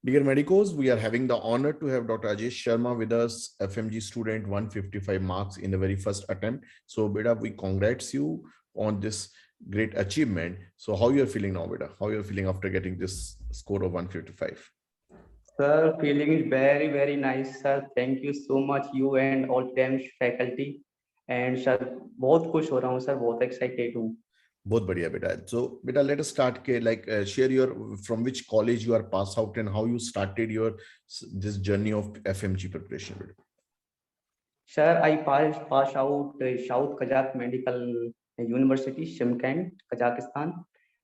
Dear Medicos, we are having the honor to have Dr. Ajesh Sharma with us, FMG student, 155 marks in the very first attempt. So, beta, we congrats you on this great achievement. So, how you are feeling now, beta? How you are feeling after getting this score of 155? Sir, feeling is very nice, sir. Thank you so much, you and all DAMS faculty. And sir, बहुत खुश हो रहा हूँ sir, बहुत excited हूँ. बहुत बढ़िया बेटा. So beta, let us start ke share your from which college you are passed out and how you started your this journey of FMG preparation. Beta. Sir, I passed out South Kazakh Medical University, Shymkent, Kazakhstan,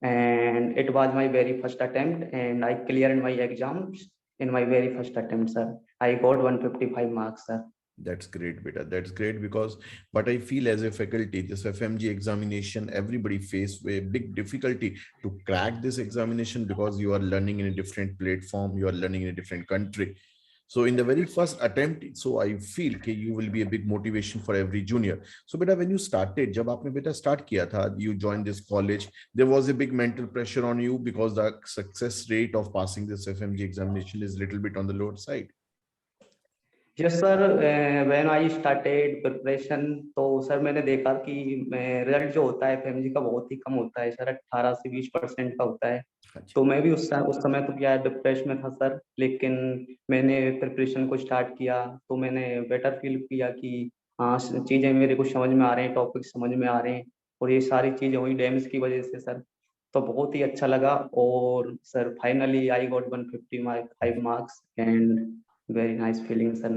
and it was my very first attempt, and I cleared my exams in my very first attempt, sir. I got 155 marks, sir. That's great, beta. That's great because but I feel as a faculty, this FMG examination, everybody face a big difficulty to crack this examination because you are learning in a different platform, you are learning in a different country. So in the very first attempt, so I feel that you will be a big motivation for every junior. So beta, when you started, जब आपने बेटा start किया था, you joined this college, there was a big mental pressure on you because the success rate of passing this FMG examination is little bit on the lower side. Yes sir, when I started preparation तो sir मैंने देखा कि result जो होता है FMG का बहुत ही कम होता है सर, 18 से 20% का होता है. तो मैं भी उस समय तो क्या डिप्रेशन में था सर, लेकिन मैंने प्रिपरेशन को स्टार्ट किया तो मैंने बेटर फील किया कि हाँ चीज़ें मेरे को समझ में आ रहे हैं, टॉपिक समझ में आ रहे हैं, और ये सारी चीज़ें हुई डैम्स की वजह से सर. तो बहुत ही अच्छा लगा और sir finally I got 155 marks and very nice feeling, sir.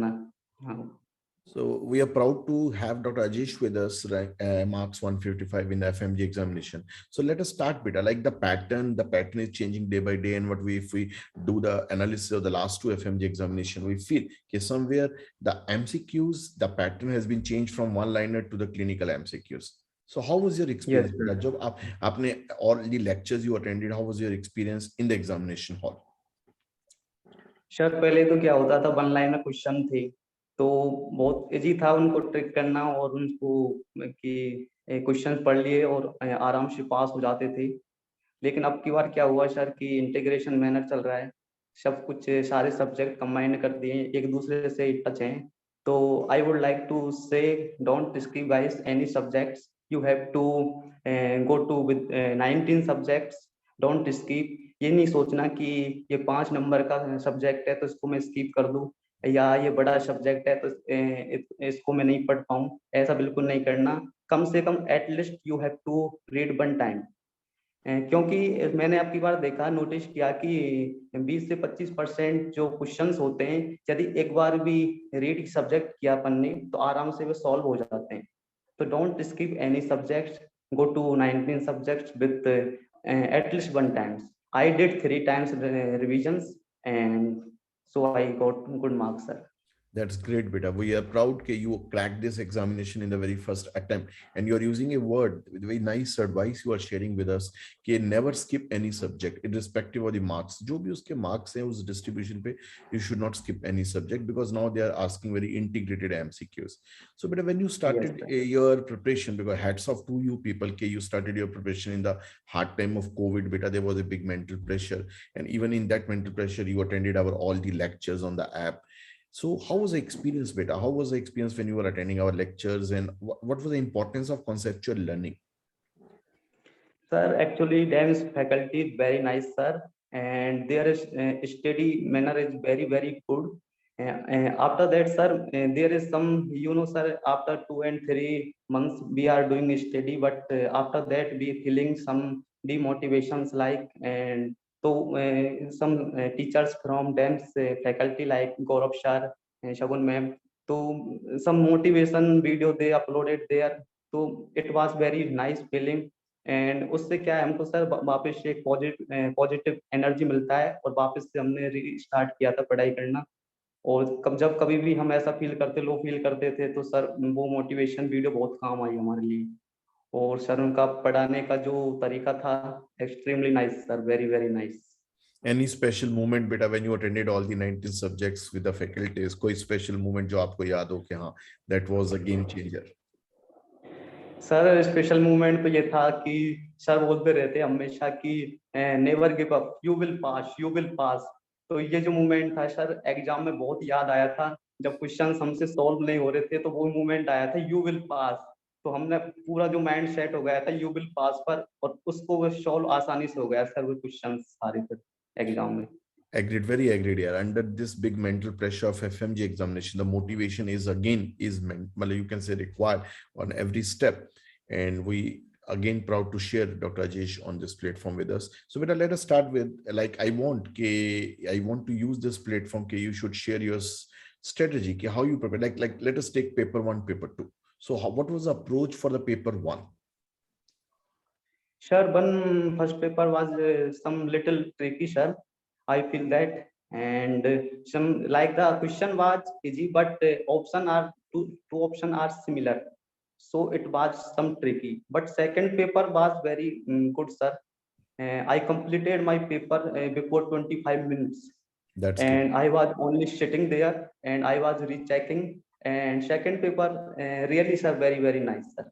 So we are proud to have Dr. Ajesh with us, right? Marks 155 in the FMG examination. So let us start, beta. Like the pattern is changing day by day, and what we if we do the analysis of the last two FMG examination, we feel okay, somewhere the MCQs, the pattern has been changed from one-liner to the clinical MCQs. So how was your experience? Yes, Jab aapne all the lectures you attended, how was your experience in the examination hall? Sir पहले तो क्या होता था, one liner question थे तो बहुत easy था उनको ट्रिक करना और उनको कि क्वेश्चन पढ़ लिए और आराम से पास हो जाते थे. लेकिन अब की बार क्या हुआ सर कि इंटीग्रेशन मैनर चल रहा है, सब कुछ सारे सब्जेक्ट कंबाइन कर दिए, एक दूसरे से टच हैं. तो I would like to say don't skip guys any subjects, you have to go to with 19 subjects, don't skip. ये नहीं सोचना कि ये 5 नंबर का सब्जेक्ट है तो इसको मैं स्किप कर दूं, या ये बड़ा सब्जेक्ट है तो इसको मैं नहीं पढ़ पाऊं. ऐसा बिल्कुल नहीं करना. कम से कम at least you have to read one time. क्योंकि मैंने आपकी बार देखा, नोटिस किया कि 20 से 25% जो क्वेश्चंस होते हैं यदि एक बार भी रीड सब्जेक्ट किया अपन ने तो आराम से वो सॉल्व हो जाते हैं. तो don't skip any subjects, go to 19 subjects with at least one times. I did 3 times revisions and so I got good marks, sir. That's great, beta. We are proud that you cracked this examination in the very first attempt, and you are using a word with very nice advice you are sharing with us. कि never skip any subject, irrespective of the marks. जो भी उसके marks हैं उस distribution पे, you should not skip any subject because now they are asking very integrated MCQs. So, beta, when you started your preparation, because hats off to you people, कि you started your preparation in the hard time of COVID, beta, there was a big mental pressure, and even in that mental pressure, you attended our all the lectures on the app. So how was the experience, beta? How was the experience when you were attending our lectures, and what was the importance of conceptual learning? Sir, actually, DAMS faculty is very nice, sir, and their study manner is very good. After that, sir, there is some, sir, after 2 and 3 months we are doing study, but after that we feeling some demotivations like, and so some teachers from DAMS faculty like Gaurav Shah, Shagun ma'am, so some motivation video they uploaded there, so it was very nice feeling. And उससे क्या है, हमको sir वापस से एक positive energy मिलता है और वापस से हमने रीस्टार्ट किया था पढ़ाई करना. और जब कभी भी हम ऐसा फील करते, लो फील करते थे, तो सर वो मोटिवेशन वीडियो बहुत काम आई हमारे लिए. और सर उनका पढ़ाने का जो तरीका था extremely nice sir, very nice. Any special moment, beta, when you attended all the 19 subjects with the faculties? कोई special moment जो आपको याद हो कि हाँ, that was a game changer? Sir special movement तो ये था कि सर बोलते रहते हमेशा कि never give up, you will pass, you will pass. तो ये जो मोमेंट था सर एग्जाम में बहुत याद आया था, जब क्वेश्चन हमसे सॉल्व नहीं हो रहे थे तो वो मोमेंट आया था यू विल पास। तो हमने पूरा जो माइंड सेट हो गया था यू विल पास पर, और उसको वो सॉल्व आसानी से हो गया सर वो क्वेश्चन सारे फिर एग्जाम में। Agreed, very agreed. Yeah, under this big mental pressure of FMG examination, the motivation is again is meant, well, you can say required on every step. And we again proud to share Dr. Ajesh on this platform with us. So, Beta, let us start with like I want to use this platform. You should share your strategy. How you prepare? Like let us take paper one, paper two. So, what was the approach for the paper one? Sure, one first paper was some little tricky, sir. I feel that, and some like the question was easy, but option are two option are similar, so it was some tricky. But second paper was very good, sir. I completed my paper before 25 minutes, That's great. and I was only sitting there and I was rechecking. And second paper, really, sir, very nice, sir.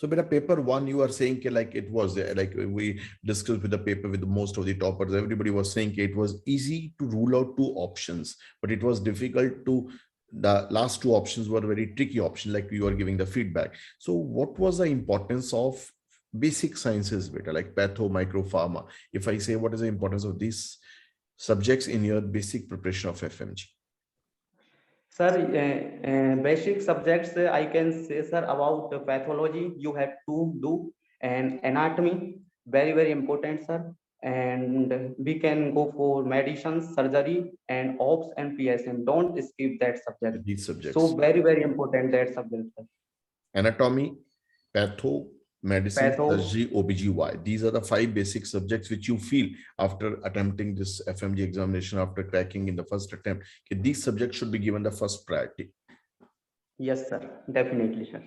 So, beta paper one, you are saying like it was like we discussed with the paper with most of the toppers. Everybody was saying it was easy to rule out two options, but it was difficult to. The last two options were very tricky option, like you are giving the feedback. So, what was the importance of basic sciences, beta, like patho, micropharma? If I say, what is the importance of these subjects in your basic preparation of FMG? Sir, basic subjects I can say, sir, about pathology you have to do, and anatomy, very important, sir. And we can go for medicine, surgery, and ops and PSM. Don't skip that subject. These subjects. So very important that subject, sir. Anatomy, patho, medicine, Patho, surgery, OBGY. These are the five basic subjects which you feel after attempting this FMG examination, after cracking in the first attempt, okay, these subjects should be given the first priority. yes, sir, definitely, sir.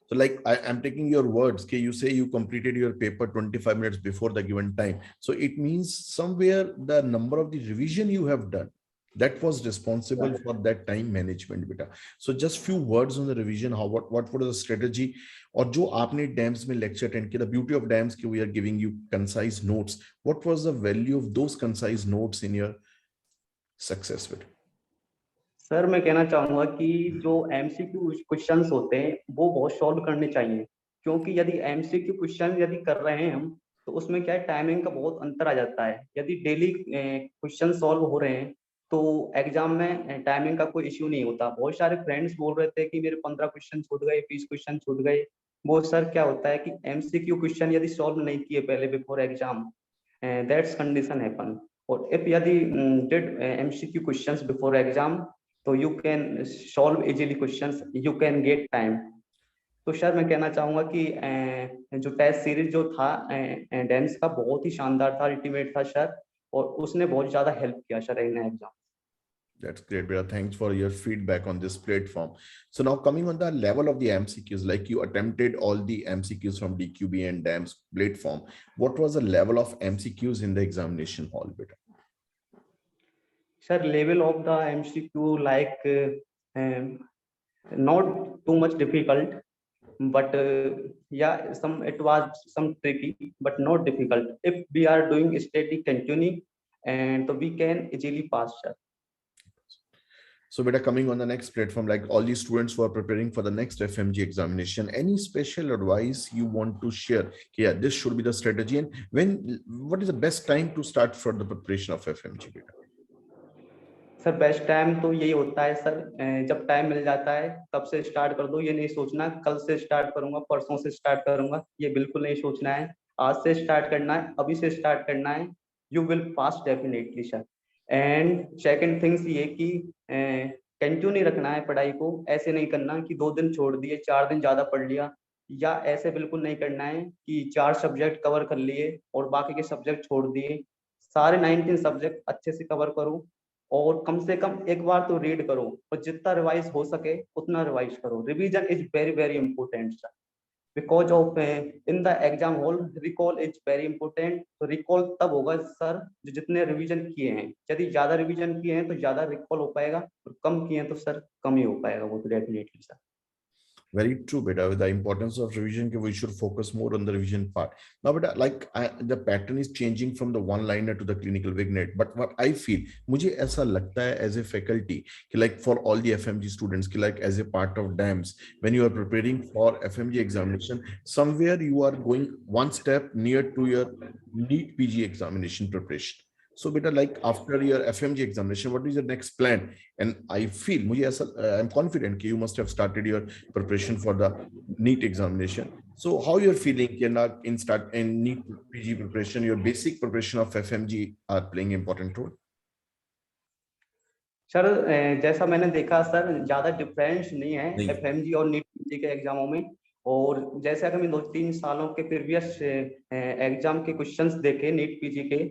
So like I'm taking your words, okay, you say you completed your paper 25 minutes before the given time. So it means somewhere the number of the revision you have done, that was responsible for that time management, beta. So just few words on the revision. What was the strategy? Or जो आपने DAMS में lecture attend किया, the beauty of DAMS कि we are giving you concise notes. What was the value of those concise notes in your success, beta? Sir मैं कहना चाहूंगा कि जो एमसीक्यू क्वेश्चंस होते हैं वो बहुत सॉल्व करने चाहिए, क्योंकि यदि एमसीक्यू क्वेश्चन यदि कर रहे हैं हम तो उसमें क्या है टाइमिंग का बहुत अंतर आ जाता है। यदि डेली क्वेश्चन सॉल्व हो रहे हैं तो एग्जाम में टाइमिंग का कोई इश्यू नहीं होता। बहुत सारे फ्रेंड्स बोल रहे थे कि मेरे 15 क्वेश्चन छूट गए, 20 क्वेश्चन छूट गए। वो सर क्या होता है कि एमसीक्यू क्वेश्चन यदि सॉल्व नहीं किए पहले before exam, that's condition happen. और इफ यदि did MCQ questions before exam तो you can solve easily questions, you can get time. तो सर मैं कहना चाहूंगा कि जो टेस्ट सीरीज जो था डेम्स का बहुत ही शानदार था, अल्टीमेट था सर, और उसने बहुत ज्यादा हेल्प किया sir in exam. That's great, Beta. Thanks for your feedback on this platform. So now coming on the level of the MCQs, like you attempted all the MCQs from DQB and DAMS platform. What was the level of MCQs in the examination hall, Beta? Sir, level of the MCQ like not too much difficult, but yeah, it was some tricky, but not difficult. If we are doing steady continuing, and so we can easily pass, sir. So, Beta, coming on the next platform, like all these students who are preparing for the next FMG examination, any special advice you want to share? Yeah, this should be the strategy. And what is the best time to start for the preparation of FMG, Beta? Sir best time तो यही होता है sir, जब time मिल जाता है तब से start कर दो। ये नहीं सोचना कल से स्टार्ट करूंगा, परसों से स्टार्ट करूंगा, ये बिल्कुल नहीं सोचना है। आज से स्टार्ट करना है, अभी से स्टार्ट करना है। You will pass definitely sir. And second things ये कि कंटिन्यू रखना है पढ़ाई को। ऐसे नहीं करना कि 2 दिन छोड़ दिए, 4 दिन ज्यादा पढ़ लिया, या ऐसे बिल्कुल नहीं करना है कि 4 सब्जेक्ट कवर कर लिए और बाकी के सब्जेक्ट छोड़ दिए। सारे 19 सब्जेक्ट अच्छे से कवर करो, और कम से कम एक बार तो रीड करो, और जितना रिवाइज हो सके उतना रिवाइज करो। Revision is very important sir, because of in the exam hall recall is very important. तो रिकॉल तब होगा सर जो जितने रिवीजन किए हैं। यदि ज्यादा रिवीजन किए हैं तो ज्यादा रिकॉल हो पाएगा, और कम किए हैं तो सर कम ही हो पाएगा वो तो definitely sir. Very true, beta. With the importance of revision, we should focus more on the revision part. Now, beta, the pattern is changing from the one-liner to the clinical vignette. But what I feel, मुझे ऐसा लगता है as a faculty, कि like for all the FMG students, कि like as a part of DAMS, when you are preparing for FMG examination, somewhere you are going one step near to your NEET PG examination preparation. So, beta, like after your FMG examination, what is your next plan? And I feel, मुझे ऐसा, I'm confident that you must have started your preparation for the NEET examination. So how you're feeling in NEET PG preparation, your basic preparation of FMG are playing important role? Sir जैसा मैंने देखा sir, ज्यादा difference नहीं है नहीं। FMG और NEET PG के एग्जामों में। और जैसे अगर मैं 2-3 सालों के प्रीवियस एग्जाम के क्वेश्चंस देखे नीट पीजी के,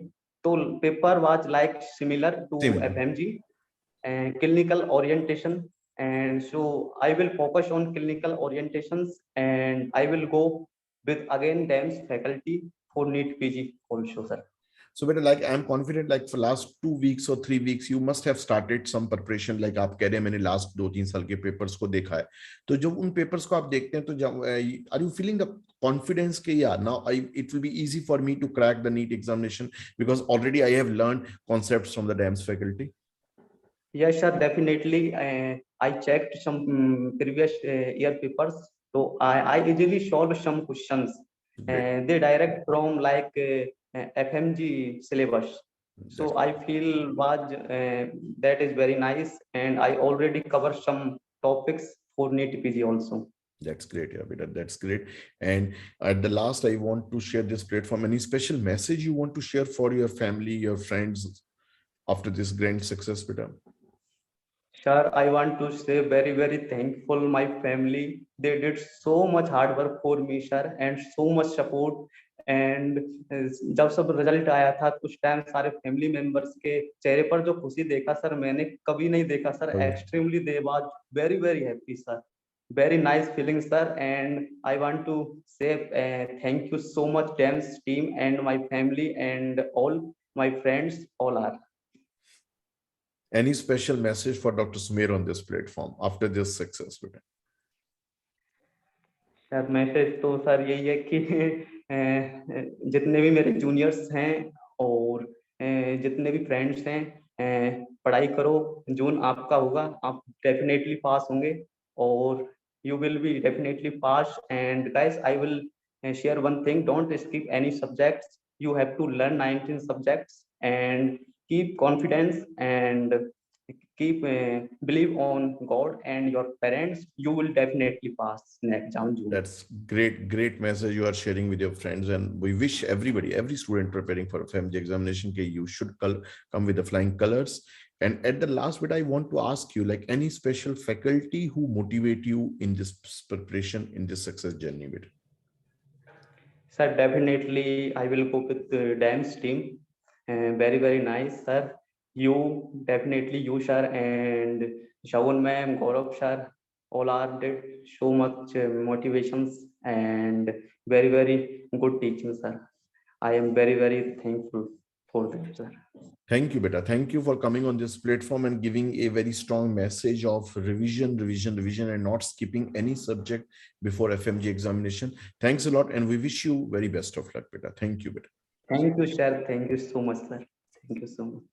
तो paper was like similar to Similar. FMG and clinical orientation, and so I will focus on clinical orientations, and I will go with again DAMS faculty for NEET PG also, sir. So better, like I'm confident, like for last 2 weeks or 3 weeks, you must have started some preparation. Like आप कह रहे हैं मैंने last 2-3 साल के papers को देखा है, तो जब उन papers को आप देखते हैं तो जब are you feeling the confidence कि yeah, now it will be easy for me to crack the NEET examination because already I have learned concepts from the DAMS faculty? Yes, sir, definitely. I checked some previous year papers, so I easily solved some questions. They direct from like FMG syllabus. So I feel was that is very nice, and I already covered some topics for NEET PG also. That's great, yeah, beta. That's great. And at the last, I want to share this platform. Any special message you want to share for your family, your friends after this grand success, beta? Sir, I want to say very, very thankful my family. They did so much hard work for me, sir, and so much support. And जब सब result आया था कुछ time सारे family members के चेहरे पर जो खुशी देखा सर, मैंने कभी नहीं देखा sir. Extremely they was very very happy sir, very nice feeling sir, and I want to say thank you so much DAMS team and my family and all my friends all are. Any special message for Dr. Sumer on this platform after this success? Sir message तो sir यही है कि जितने भी मेरे juniors हैं और जितने भी फ्रेंड्स हैं, पढ़ाई करो, जून आपका होगा, आप डेफिनेटली पास होंगे और you will be definitely pass. And guys, I will share one thing: don't skip any subjects. You have to learn 19 subjects and keep confidence and keep believe on God and your parents. You will definitely pass in exam. That's great message you are sharing with your friends, and we wish everybody, every student preparing for a FMG examination, you should come with the flying colors. And at the last bit, I want to ask you, like, any special faculty who motivate you in this preparation, in this success journey bit? Sir, definitely I will go with the DAMS team. Very nice, sir. You definitely, you sir, and Shaun ma'am, Gaurav sir, all are did so much motivations and very good teaching, sir. I am very thankful for that, sir. Thank you, beta. Thank you for coming on this platform and giving a very strong message of revision, and not skipping any subject before FMG examination. Thanks a lot, and we wish you very best of luck, beta. Thank you, beta. Thank you, sir. Thank you so much, sir. Thank you so much.